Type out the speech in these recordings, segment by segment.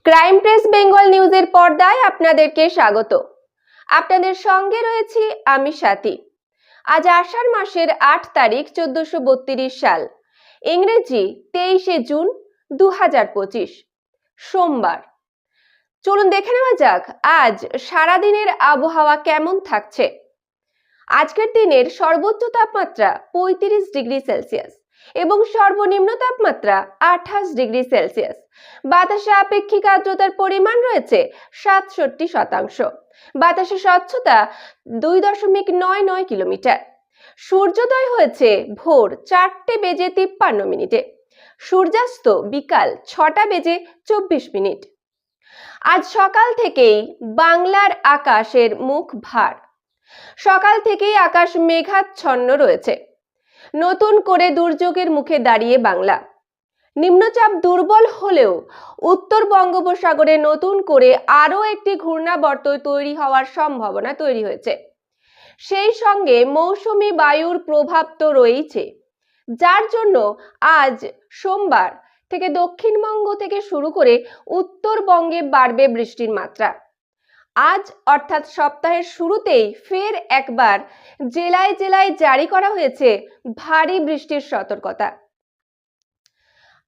Crime press Bengal নিউজের পর্দায় আপনাদেরকে স্বাগত। আপনাদের সঙ্গে রয়েছি আমি স্বাতী। আজ আষাঢ় মাসের 8 তারিখ 1432 সাল, ইংরেজি 23শে জুন 2025, সোমবার। চলুন দেখে নেওয়া যাক আজ সারাদিনের আবহাওয়া কেমন থাকছে। আজকের দিনের সর্বোচ্চ তাপমাত্রা 35 ডিগ্রি সেলসিয়াস এবং সর্বনিম্ন তাপমাত্রা 28 ডিগ্রি সেলসিয়াস। বাতাসে আপেক্ষিক আর্দ্রতার পরিমাণ রয়েছে 67%। বাতাসের স্বচ্ছতা 2.99 কিলোমিটার। সূর্যোদয় হয়েছে ভোর 4:53 সূর্যাস্ত বিকাল 6:24। আজ সকাল থেকেই বাংলার আকাশের মুখ ভার। সকাল থেকেই আকাশ মেঘাচ্ছন্ন রয়েছে। নতুন করে দুর্যোগের মুখে দাঁড়িয়ে বাংলা। নিম্নচাপ দুর্বল হলেও উত্তর বঙ্গোপসাগরে নতুন করে আরও একটি ঘূর্ণাবর্ত তৈরি হওয়ার সম্ভাবনা তৈরি হয়েছে। সেই সঙ্গে মৌসুমী বায়ুর প্রভাব তো রয়েছে, যার জন্য আজ সোমবার থেকে দক্ষিণবঙ্গ থেকে শুরু করে উত্তরবঙ্গে বাড়বে বৃষ্টির মাত্রা। আজ অর্থাৎ সপ্তাহের শুরুতেই ফের একবার জেলায় জেলায় জারি করা হয়েছে ভারী বৃষ্টির সতর্কতা।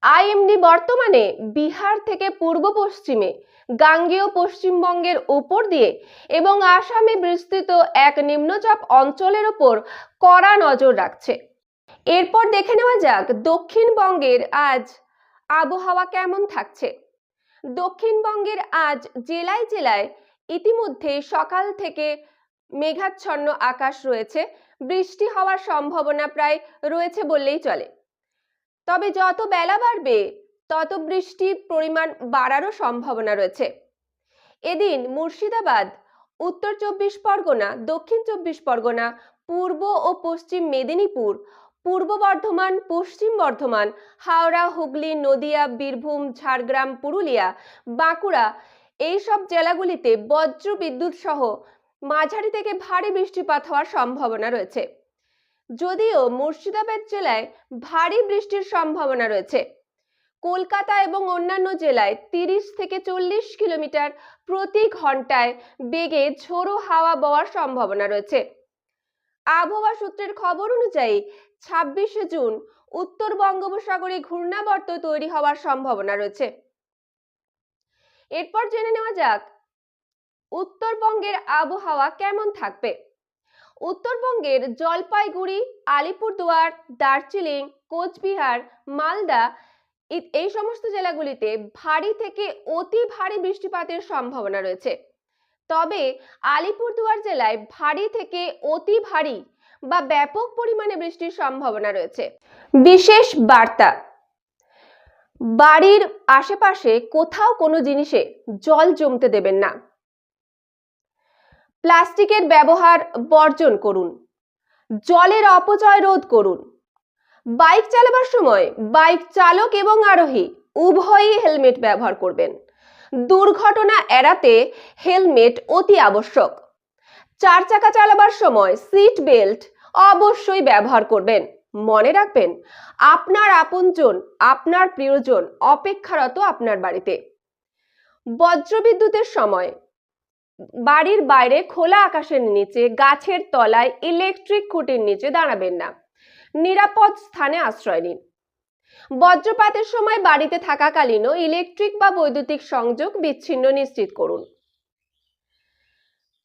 আইএমডি বর্তমানে বিহার থেকে পূর্ব পশ্চিমে গাঙ্গেয় পশ্চিমবঙ্গের উপর দিয়ে এবং আসামে বিস্তৃত এক নিম্নচাপ অঞ্চলের ওপর কড়া নজর রাখছে। এরপর দেখে নেওয়া যাক দক্ষিণবঙ্গের আজ আবহাওয়া কেমন থাকছে। দক্ষিণবঙ্গের আজ জেলায় জেলায় ইতিমধ্যে সকাল থেকে মেঘাচ্ছন্ন আকাশ রয়েছে। বৃষ্টি হওয়ার সম্ভাবনা প্রায় রয়েছে বললেই চলে। তবে যত বেলা বাড়বে তত বৃষ্টির পরিমাণ বাড়ারও সম্ভাবনা রয়েছে। এদিন মুর্শিদাবাদ, উত্তর 24 পরগনা, দক্ষিণ 24 পরগনা, পূর্ব ও পশ্চিম মেদিনীপুর, পূর্ব বর্ধমান, পশ্চিম বর্ধমান, হাওড়া, হুগলি, নদিয়া, বীরভূম, ঝাড়গ্রাম, পুরুলিয়া, বাঁকুড়া এইসব জেলাগুলিতে বজ্র বিদ্যুৎ সহ মাঝারি থেকে ভারী বৃষ্টিপাত হওয়ার সম্ভাবনা রয়েছে। যদিও মুর্শিদাবাদ জেলায় ভারী বৃষ্টির সম্ভাবনা রয়েছে। কলকাতা এবং অন্যান্য জেলায় 30 থেকে 40 কিলোমিটার প্রতি ঘন্টায় বেগে ঝোড়ো হাওয়া বওয়ার সম্ভাবনা রয়েছে। আবহাওয়া সূত্রের খবর অনুযায়ী 26শে জুন উত্তর বঙ্গোপসাগরে ঘূর্ণাবর্ত তৈরি হওয়ার সম্ভাবনা রয়েছে। এরপর জেনে নেওয়া যাক উত্তরবঙ্গের আবহাওয়া কেমন থাকবে। উত্তরবঙ্গের জলপাইগুড়ি, আলিপুরদুয়ার, দার্জিলিং, কোচবিহার, মালদা এই সমস্ত জেলাগুলিতে ভারী থেকে অতি ভারী বৃষ্টিপাতের সম্ভাবনা রয়েছে। তবে আলিপুরদুয়ার জেলায় ভারী থেকে অতি ভারী বা ব্যাপক পরিমাণে বৃষ্টির সম্ভাবনা রয়েছে। বিশেষ বার্তা, বাড়ির আশেপাশে কোথাও কোনো জিনিসে জল জমতে দেবেন না। প্লাস্টিকের ব্যবহার বর্জন করুন। জলের অপচয় রোধ করুন। বাইক চালাবার সময় বাইক চালক এবং আরোহী উভয়ই হেলমেট ব্যবহার করবেন। দুর্ঘটনা এড়াতে হেলমেট অতি আবশ্যক। 4 চাকা চালাবার সময় সিট বেল্ট অবশ্যই ব্যবহার করবেন। মনে রাখবেন, আপনার আপনজন, আপনার প্রিয়জন অপেক্ষারত আপনার বাড়িতে। বজ্রবিদ্যুতের সময় বাড়ির বাইরে খোলা আকাশের নিচে, গাছের তলায়, ইলেকট্রিক খুঁটির নিচে দাঁড়াবেন না। নিরাপদ স্থানে আশ্রয় নিন। বজ্রপাতের সময় বাড়িতে থাকাকালীনও ইলেকট্রিক বা বৈদ্যুতিক সংযোগ বিচ্ছিন্ন নিশ্চিত করুন।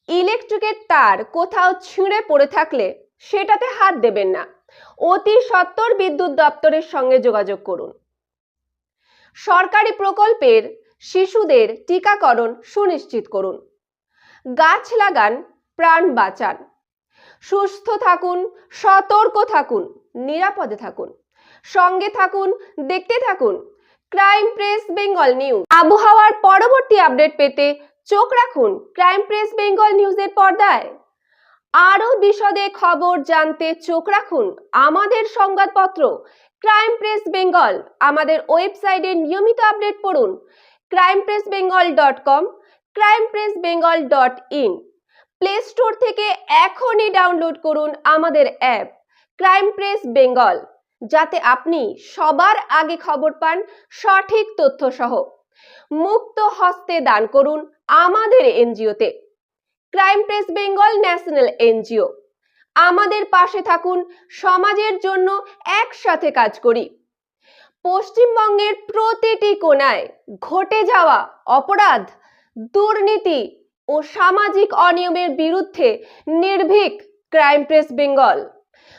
ইলেকট্রিকের তার কোথাও ছিঁড়ে পড়ে থাকলে সেটাতে হাত দেবেন না। অতি সত্বর বিদ্যুৎ দপ্তরের সঙ্গে যোগাযোগ করুন। সরকারি প্রকল্পের শিশুদের টিকাকরণ সুনিশ্চিত করুন। গাছ লাগান, প্রাণ বাঁচান। সুস্থ থাকুন, সতর্ক থাকুন, নিরাপদে থাকুন। সঙ্গে থাকুন, দেখতে থাকুন ক্রাইম প্রেস বেঙ্গল নিউজ। আবহাওয়ার পরবর্তী আপডেট পেতে চোখ রাখুন ক্রাইম প্রেস বেঙ্গল নিউজের পর্দায়। আরো বিশদে খবর জানতে চোখ রাখুন আমাদের সংবাদপত্র ক্রাইম প্রেস বেঙ্গল। আমাদের ওয়েবসাইটে নিয়মিত আপডেট পড়ুন crimepressbengal.com, crimepressbengal.in। প্লে স্টোর থেকে এখনই ডাউনলোড করুন আমাদের অ্যাপ ক্রাইম প্রেস বেঙ্গল, যাতে আপনি সবার আগে খবর পান সঠিক তথ্য সহ। মুক্ত হস্তে দান করুন আমাদের এনজিওতে। Crime press Bengal national NGO. আমাদের পাশে থাকুন, সমাজের জন্য একসাথে কাজ করি। পশ্চিমবঙ্গের প্রতিটি কোণায় ঘটে যাওয়া অপরাধ, দুর্নীতি ও সামাজিক অনিয়মের বিরুদ্ধে নির্ভীক ক্রাইম প্রেস বেঙ্গল।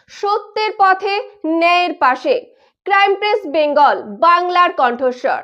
সত্যের পথে, ন্যায়ের পাশে। ক্রাইম প্রেস বেঙ্গল, বাংলার কণ্ঠস্বর।